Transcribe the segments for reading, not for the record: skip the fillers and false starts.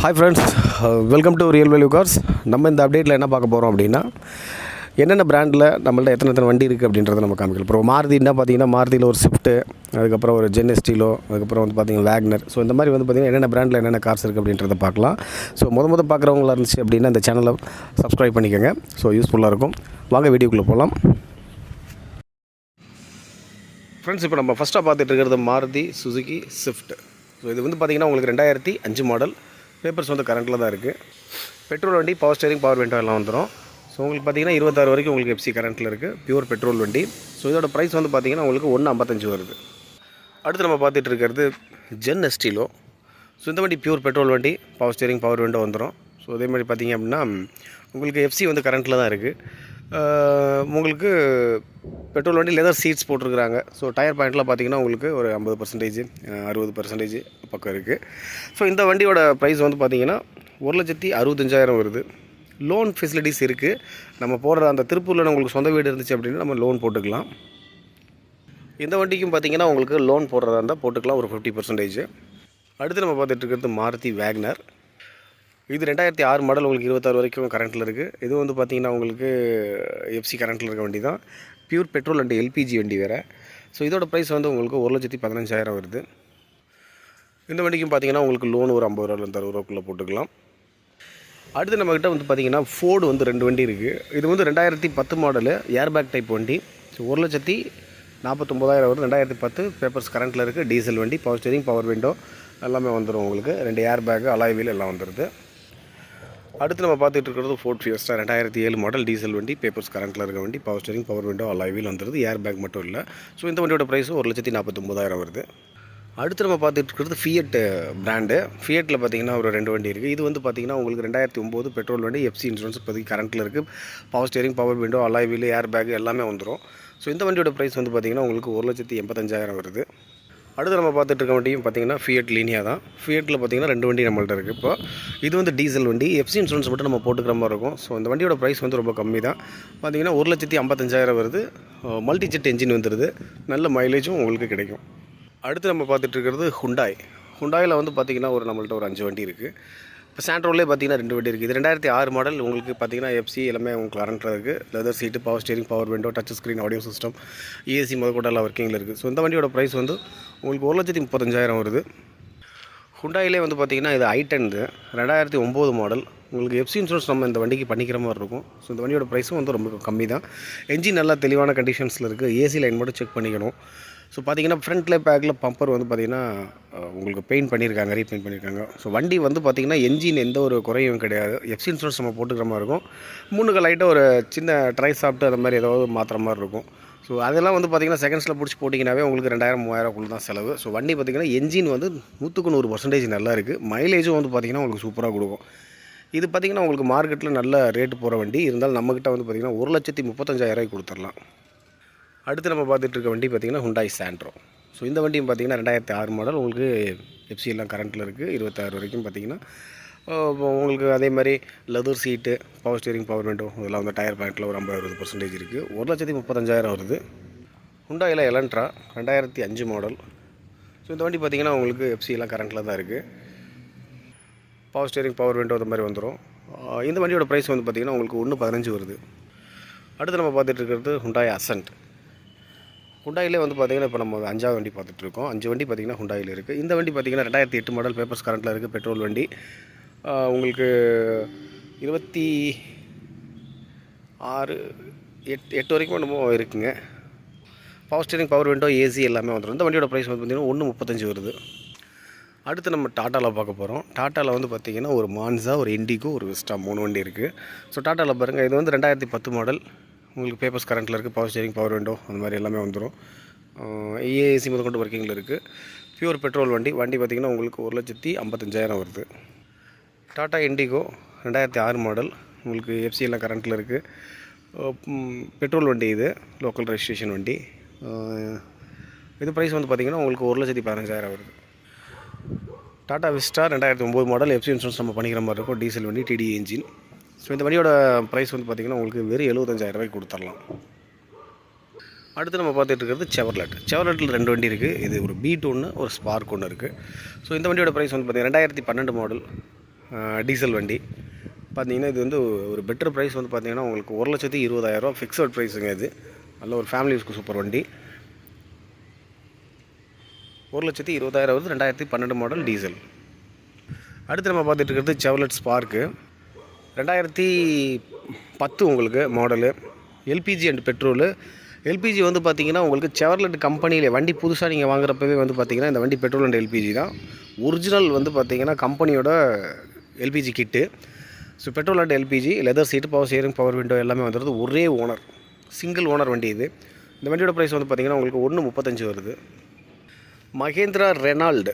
Hi friends, welcome to real value cars. நம்ம இந்த அப்டேட்டில் என்ன பார்க்க போகிறோம் அப்படின்னா, என்னென்ன பிராண்டில் நம்மள்ட்ட எத்தனை வண்டி இருக்குது அப்படின்றத நம்ம காமிக்கலாம். இப்போ மாருதினா பார்த்தீங்கன்னா மாருதியில் ஒரு ஸ்விஃப்ட்டு, அதுக்கப்புறம் ஒரு ஜென் எஸ்டிலோ, அதுக்கப்புறம் வந்து பார்த்தீங்கன்னா வேக்னர். ஸோ இந்த மாதிரி வந்து பார்த்தீங்கன்னா என்னென்ன பிராண்டில் என்னென்ன கார்ஸ் இருக்குது அப்படின்றத பார்க்கலாம். ஸோ முத பார்க்குறவங்களா இருந்துச்சு அப்படின்னா இந்த சேனலை சப்ஸ்கிரைப் பண்ணிக்கோங்க. ஸோ யூஸ்ஃபுல்லாக இருக்கும். வாங்க வீடியோக்குள்ளே போகலாம். ஃப்ரெண்ட்ஸ், இப்போ நம்ம ஃபஸ்ட்டாக பார்த்துட்டு இருக்கிறது மாருதி சுசுகி ஸ்விஃப்ட். ஸோ இது வந்து பார்த்திங்கன்னா உங்களுக்கு 2005 மாடல். பேப்பர்ஸ் வந்து கரண்ட்டில் தான் இருக்குது. பெட்ரோல் வண்டி, பவர் ஸ்டேரிங், பவர் விண்டோ எல்லாம் வந்துடும். ஸோ உங்களுக்கு பார்த்திங்கன்னா 26 வரைக்கும் உங்களுக்கு எஃப்சி கரண்ட்டில் இருக்குது. பியூர் பெட்ரோல் வண்டி. ஸோ இதோட ப்ரைஸ் வந்து பார்த்திங்கன்னா உங்களுக்கு 1.55 வருது. அடுத்து நம்ம பார்த்துட்டு இருக்கிறது ஜென் எஸ்டிலோ. ஸோ இந்த வண்டி பியூர் பெட்ரோல் வண்டி, பவர் ஸ்டேரிங், பவர் விண்டோ வந்துடும். ஸோ அதே மாதிரி பார்த்திங்க அப்படின்னா உங்களுக்கு எஃப்சி வந்து கரண்ட்டில் தான் இருக்குது. உங்களுக்கு பெட்ரோல் வண்டி லெதர் சீட்ஸ் போட்டிருக்கிறாங்க. ஸோ டயர் பாயிண்ட்லாம் பார்த்திங்கன்னா உங்களுக்கு ஒரு 50%, 60% பக்கம் இருக்குது. ஸோ இந்த வண்டியோட ப்ரைஸ் வந்து பார்த்திங்கன்னா 1,65,000 வருது. லோன் ஃபெசிலிட்டிஸ் இருக்குது. நம்ம போடுற அந்த திருப்பூரில் உங்களுக்கு சொந்த வீடு இருந்துச்சு அப்படின்னா நம்ம லோன் போட்டுக்கலாம். இந்த வண்டிக்கும் பார்த்திங்கன்னா உங்களுக்கு லோன் போடுறதா இருந்தால் போட்டுக்கலாம், ஒரு 50%. அடுத்து நம்ம பார்த்துட்டு இருக்கிறது மாருதி வேக்னர். இது 2006 மாடல், உங்களுக்கு 26 வரைக்கும் கரண்ட்டில் இருக்குது. இது வந்து பார்த்திங்கன்னா உங்களுக்கு எஃப்சி கரண்ட்டில் இருக்க வண்டி தான். பியூர் பெட்ரோல் அண்ட் எல்பிஜி வண்டி வேறு. ஸோ இதோட ப்ரைஸ் வந்து உங்களுக்கு 1,15,000 வருது. இந்த வண்டிக்கும் பார்த்திங்கன்னா உங்களுக்கு லோன் ஒரு 50,000 60,000 போட்டுக்கலாம். அடுத்து நம்மக்கிட்ட வந்து பார்த்திங்கன்னா ஃபோர்டு வந்து 2 வண்டி இருக்குது. இது வந்து 2010 மாடலு, ஏர்பேக் டைப் வண்டி. ஸோ 1,49,000 வருது. 2010 பேப்பர்ஸ் கரண்ட்டில் இருக்குது. டீசல் வண்டி, பவர் ஸ்டேரிங், பவர் விண்டோ எல்லாமே வந்துடும். உங்களுக்கு 2 ஏர் பேக்கு, அலாய் வீல் எல்லாம் வந்துடுது. அடுத்து நம்ம பார்த்துட்டு இருக்கிறது ஃபோர்ட் ஃபியஸ்டா 2007 மாடல், டீசல் வண்டி, பேப்பர்ஸ் கரண்ட்டில் இருக்க வண்டி, power steering, power window, alloy wheel வந்துடுது. ஏர் பேக் மட்டும் இல்லை. ஸோ இந்த வண்டியோட ப்ரைஸ் 1,49,000 வருது. அடுத்து நம்ம பார்த்துட்டு இருக்கிறது ஃபியட் பிராண்டு. ஃபியட்டில் பார்த்திங்கன்னா ஒரு 2 வண்டி இருக்குது. இது வந்து பார்த்திங்கன்னா உங்களுக்கு 2009 பெட்ரோல் வண்டி, எஃப்சி இன்சூரன்ஸ் இப்போதைக்கு கரண்ட்டில் இருக்குது. Power steering, power window, alloy wheel, air bag எல்லாமே வந்துடும். ஸோ இந்த வண்டியோட ப்ரைஸ் வந்து பார்த்திங்கன்னா உங்களுக்கு 1,85,000 வருது. அடுத்து நம்ம பார்த்துட்டு இருக்க வண்டியும் பார்த்திங்கன்னா ஃபியட் லீனியா தான். ஃபியட்டில் பார்த்திங்கன்னா 2 வண்டி நம்மள்ட்ட இருக்குது. இப்போ இது வந்து டீசல் வண்டி, எஃப்சி இன்சூரன்ஸ் மட்டும் நம்ம போட்டுக்கிற மாதிரி இருக்கும். ஸோ இந்த வண்டியோட ப்ரைஸ் வந்து ரொம்ப கம்மி தான். பார்த்திங்கன்னா 1,55,000 வருது. மல்டி ஜெட் என்ஜின் வந்துடுது. நல்ல மைலேஜும் உங்களுக்கு கிடைக்கும். அடுத்து நம்ம பார்த்துட்டு இருக்கிறது ஹுண்டாயில் வந்து பார்த்திங்கன்னா நம்மள்ட்ட ஒரு 5 வண்டி இருக்குது. இப்போ சாண்ட்ரோலே பார்த்திங்கன்னா 2 வண்டி இருக்குது. இது 2006 மாடல், உங்களுக்கு பார்த்திங்கன்னா எஃப்சி எல்லாமே உங்களுக்கு கரண்ட்டில் இருக்குது. Leather seat, power steering, power window, touch screen, audio system, AC முதற்கொண்டு எல்லாம் ஒர்க்கிங்கில் இருக்குது. ஸோ இந்த வண்டியோட ப்ரைஸ் வந்து உங்களுக்கு 1,35,000 வருது. ஹுண்டாயிலே வந்து பார்த்திங்கன்னா இது i10 2009 மாடல். உங்களுக்கு எஃப்சி இன்சூரன்ஸ் நம்ம இந்த வண்டிக்கு பண்ணிக்கிற மாதிரி இருக்கும். ஸோ இந்த வண்டியோட ப்ரைஸும் வந்து ரொம்ப கம்மி தான். என்ஜின் நல்லா தெளிவான கண்டிஷன்ஸில் இருக்குது. ஏசி லைன் மட்டும் செக் பண்ணிக்கணும். ஸோ பார்த்திங்கன்னா ஃப்ரண்ட்டில் பேக்கில் பம்பர் வந்து பார்த்திங்கன்னா உங்களுக்கு பெயிண்ட் பண்ணியிருக்காங்க, ரீபெயிண்ட் பண்ணியிருக்காங்க. ஸோ வண்டி வந்து பார்த்திங்கன்னா என்ஜின் எந்த ஒரு குறையும் கிடையாது. எஃப்சி இன்சூரன்ஸ் நம்ம போட்டுக்கிற மாதிரி இருக்கும். முன்னுக்கு லைட்டாக ஒரு சின்ன ட்ரை சாப்பிட்டு அந்த மாதிரி ஏதாவது மாற்றுற மாதிரி இருக்கும். ஸோ அதெல்லாம் வந்து பார்த்திங்கன்னா செகண்ட்ஸில் பிடிச்சி போட்டிங்கனாவே உங்களுக்கு 2,000-3,000 தான் செலவு. ஸோ வண்டி பார்த்திங்கன்னா என்ஜின் வந்து 100% நல்லா இருக்குது. மைலேஜும் வந்து பார்த்திங்கன்னா உங்களுக்கு சூப்பராக கொடுக்கும். இது பார்த்திங்கன்னா உங்களுக்கு மார்க்கெட்டில் நல்ல ரேட்டு போகிற வண்டி. இருந்தாலும் நம்மக்கிட்ட வந்து பார்த்திங்கன்னா 1,35,000 கொடுத்துடலாம். அடுத்து நம்ம பார்த்துட்டு இருக்க வண்டி பார்த்திங்கன்னா ஹுண்டாய் சாண்ட்ரோ. ஸோ இந்த வண்டியும் பார்த்திங்கன்னா 2006 மாடல், உங்களுக்கு எஃப்சி எல்லாம் கரண்ட்டில் இருக்குது. 26 வரைக்கும் பார்த்திங்கன்னா உங்களுக்கு அதே மாதிரி leather seat, power steering, power window இதெல்லாம் வந்து டயர் பாயிண்ட்டில் ஒரு 50-60% இருக்குது. 1,35,000 வருது. ஹுண்டாயில் எலன்ட்ரா 2005 மாடல். ஸோ இந்த வண்டி பார்த்திங்கன்னா உங்களுக்கு எஃப்சி எல்லாம் கரண்ட்டில் தான் இருக்குது. பவர் ஸ்டேரிங், பவர் விண்டோ அந்த மாதிரி வந்துடும். இந்த வண்டியோட ப்ரைஸ் வந்து பார்த்திங்கன்னா உங்களுக்கு 1,15 வருது. அடுத்து நம்ம பார்த்துட்டு இருக்கிறது ஹுண்டாய் அசன்ட். ஹுண்டாயிலே வந்து பார்த்திங்கன்னா இப்போ நம்ம 5வது வண்டி பார்த்துட்ருக்கோம். 5 வண்டி பார்த்திங்கன்னா ஹுண்டாயில் இருக்குது. இந்த வண்டி பார்த்திங்கன்னா 2008 மாடல், பேப்பர்ஸ் கரண்ட்டில் இருக்குது. பெட்ரோல் வண்டி. உங்களுக்கு 8 வரைக்கும் நம்ம இருக்குங்க. Power steering, power window, AC எல்லாமே வந்துடும். இந்த வண்டியோட ப்ரைஸ் வந்து பார்த்திங்கன்னா 1,35 வருது. அடுத்து நம்ம டாட்டாவில் பார்க்க போகிறோம். டாட்டாவில் வந்து பார்த்திங்கன்னா ஒரு மான்சா, ஒரு இண்டிகோ, ஒரு விஸ்டா 3 வண்டி இருக்குது. ஸோ டாட்டாவில் பாருங்கள், இது வந்து 2010 மாடல், உங்களுக்கு பேப்பர்ஸ் கரண்ட்டில் இருக்குது. பவர் ஸ்டேரிங், பவர் விண்டோ அந்த மாதிரி எல்லாமே வந்துடும். ஏசி முதற்கொண்டு ஒர்க்கிங்கில் இருக்குது. பியூர் பெட்ரோல் வண்டி. வண்டி பார்த்திங்கன்னா உங்களுக்கு 1,55,000 வருது. டாட்டா இண்டிகோ 2006 மாடல், உங்களுக்கு எஃப்சி எல்லாம் கரண்ட்டில் இருக்குது. பெட்ரோல் வண்டி. இது லோக்கல் ரெஜிஸ்ட்ரேஷன் வண்டி. இது ப்ரைஸ் வந்து பார்த்திங்கன்னா உங்களுக்கு 1,15,000 வருது. Tata Vista 2009 model, FC insurance நம்ம பண்ணிக்கிற மாதிரி இருக்கும். டீசல் வண்டி, டிடி என்ஜின். ஸோ இந்த வண்டியோட ப்ரைஸ் வந்து பார்த்திங்கன்னா உங்களுக்கு வெறும் 75,000 கொடுத்துடலாம். அடுத்து நம்ம பார்த்துட்டு இருக்கிறது செவர்லெட்டில் 2 வண்டி இருக்குது. இது ஒரு பீட் ஒன்று, ஒரு ஸ்பார்க் ஒன்று இருக்குது. ஸோ இந்த வண்டியோட ப்ரைஸ் வந்து பார்த்திங்கன்னா 2012 மாடல், டீசல் வண்டி. பார்த்தீங்கன்னா இது வந்து ஒரு பெட்டர் ப்ரைஸ் வந்து பார்த்தீங்கன்னா உங்களுக்கு 1,20,000 ஃபிக்ஸட் ப்ரைஸுங்க. இது நல்ல ஒரு ஃபேமிலி யூஸ்க்கு சூப்பர் வண்டி. 1,20,000 வருது. 2012 மாடல் டீசல். அடுத்து நம்ம பார்த்துட்டு இருக்கிறது செவலட் ஸ்பார்க்கு 2010 உங்களுக்கு model. LPG and petrol. LPG வந்து பார்த்திங்கன்னா உங்களுக்கு செவர்லெட் கம்பெனியில் வண்டி புதுசாக நீங்கள் வாங்குறப்பவே வந்து பார்த்திங்கன்னா இந்த வண்டி பெட்ரோல் அண்ட் எல்பிஜி தான். ஒரிஜினல் வந்து பார்த்திங்கன்னா கம்பெனியோட LPG kit. So petrol and LPG, leather seat, power steering, power window எல்லாமே வந்துடுது. ஒரே ஓனர், சிங்கிள் ஓனர் வண்டி இது. இந்த வண்டியோட ப்ரைஸ் வந்து பார்த்திங்கன்னா உங்களுக்கு 1,35 வருது. மகேந்திரா ரெனால்டு,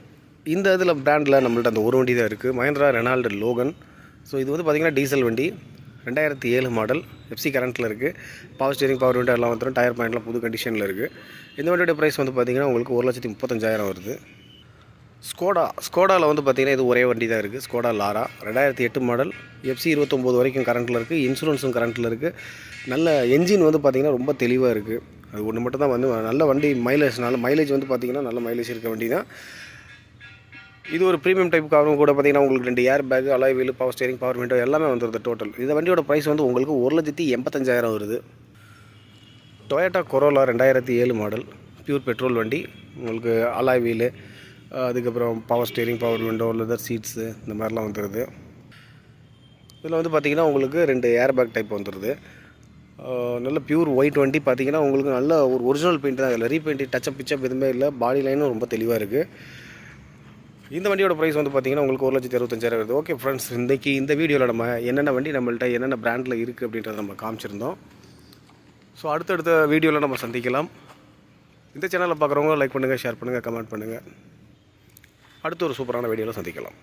இந்த இதில் பிராண்டில் நம்மள்ட்ட அந்த ஒரு வண்டி தான் இருக்குது. Mahindra Renault Logan. ஸோ இது வந்து பார்த்திங்கன்னா டீசல் வண்டி, 2007 மாடல், எஃப்சி கரண்ட்டில் இருக்குது. பவர் ஸ்டீரிங், பவர் விண்டோ எல்லாம் வந்துடும். டயர் பாயிண்ட்லாம் புது கண்டிஷனில் இருக்குது. இந்த வண்டியோட ப்ரைஸ் வந்து பார்த்திங்கன்னா உங்களுக்கு 1,35,000 வருது. ஸ்கோடாவில் வந்து பார்த்திங்கன்னா இது ஒரே வண்டி தான் இருக்குது. ஸ்கோடா லாரா 2008 மாடல், எஃப்சி 29 வரைக்கும் கரண்ட்டில் இருக்குது. இன்சூரன்ஸும் கரண்ட்டில் இருக்குது. நல்ல என்ஜின் வந்து பார்த்திங்கன்னா ரொம்ப தெளிவாக இருக்குது. அது ஒன்று மட்டும் தான் வந்து நல்ல வண்டி. மைலேஜ் வந்து பார்த்திங்கன்னா நல்ல மைலேஜ் இருக்க வண்டி தான். இது ஒரு ப்ரீமியம் டைப் காரும் கூட. பார்த்திங்கன்னா உங்களுக்கு 2 air bag, alloy wheel, power steering, power window எல்லாமே வந்துடுது டோட்டல். இந்த வண்டியோட ப்ரைஸ் வந்து உங்களுக்கு 1,85,000 வருது. Toyota Corolla 2007 model, pure petrol வண்டி. உங்களுக்கு அலாய் வீலு, அதுக்கப்புறம் power steering, power window, leather seats இந்த மாதிரிலாம் வந்துடுது. இதில் வந்து பார்த்திங்கன்னா உங்களுக்கு 2 ஏர் பேக் டைப் வந்துடுது. நல்ல பியூர் ஒயிட் வண்டி. பார்த்திங்கன்னா உங்களுக்கு நல்ல ஒரு ஒரிஜினல் பெயிண்ட் தான். இதில் ரீபெயிண்ட், டச்சப் பிச்சப் எதுவுமே இல்லை. பாடி லைனும் ரொம்ப தெளிவாக இருக்குது. இந்த வண்டியோட ப்ரைஸ் வந்து பார்த்திங்கன்னா உங்களுக்கு 1,65,000 வருது. ஓகே ஃப்ரெண்ட்ஸ், இன்றைக்கி இந்த வீடியோவில் நம்ம என்னென்ன வண்டி நம்மள்ட்ட என்னென்ன பிராண்டில் இருக்குது அப்படின்றத நம்ம காமிச்சிருந்தோம். ஸோ அடுத்தடுத்த வீடியோவில் நம்ம சந்திக்கலாம். இந்த சேனலில் பார்க்குறவங்க லைக் பண்ணுங்கள், ஷேர் பண்ணுங்கள், கமெண்ட் பண்ணுங்கள். அடுத்த ஒரு சூப்பரான வீடியோவில் சந்திக்கலாம்.